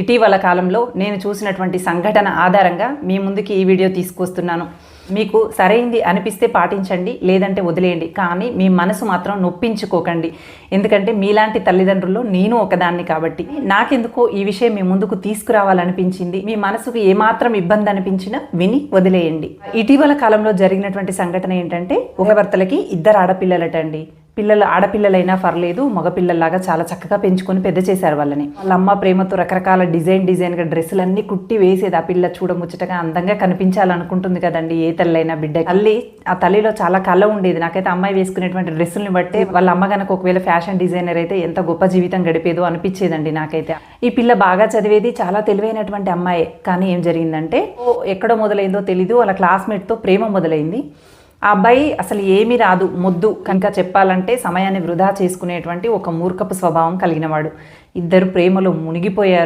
ఇటీవల కాలంలో నేను చూసినటువంటి సంఘటన ఆధారంగా మీ ముందుకి ఈ వీడియో తీసుకొస్తున్నాను. మీకు సరైంది అనిపిస్తే పాటించండి, లేదంటే వదిలేయండి. కానీ మీ మనసు మాత్రం నొప్పించుకోకండి. ఎందుకంటే మీలాంటి తల్లిదండ్రుల్లో నేను ఒకదాన్ని కాబట్టి నాకెందుకో ఈ విషయం మీ ముందుకు తీసుకురావాలనిపించింది. మీ మనసుకు ఏమాత్రం ఇబ్బంది అనిపించినా విని వదిలేయండి. ఇటీవల కాలంలో జరిగినటువంటి సంఘటన ఏంటంటే, ఒక భర్తలకి 2 ఆడపిల్లలటండి. పిల్లలు ఆడపిల్లలైనా పర్లేదు, మగపిల్లల్లాగా చాలా చక్కగా పెంచుకొని పెద్ద చేశారు వాళ్ళని. వాళ్ళ అమ్మ ప్రేమతో రకరకాల డిజైన్గా డ్రెస్సులన్నీ కుట్టి వేసేది. ఆ పిల్ల చూడముచ్చటగా అందంగా కనిపించాలనుకుంటుంది కదండి ఏ తల్లైనా బిడ్డ. ఆ తల్లిలో చాలా కళ ఉండేది. నాకైతే అమ్మాయి వేసుకునేటువంటి డ్రెస్సుల్ని బట్టే వాళ్ళ అమ్మ కనుక ఒకవేళ ఫ్యాషన్ డిజైనర్ అయితే ఎంత గొప్ప జీవితం గడిపేదో అనిపించేదండి నాకైతే. ఈ పిల్ల బాగా చదివేది, చాలా తెలివైనటువంటి అమ్మాయే. కానీ ఏం జరిగిందంటే, ఎక్కడో మొదలైందో తెలీదు, వాళ్ళ క్లాస్మేట్తో ప్రేమ మొదలైంది. ఆ అబ్బాయి అసలు ఏమీ రాదు, మొద్దు, కనుక చెప్పాలంటే సమయాన్ని వృధా చేసుకునేటువంటి ఒక మూర్ఖపు స్వభావం కలిగినవాడు. ఇద్దరు ప్రేమలో మునిగిపోయారు.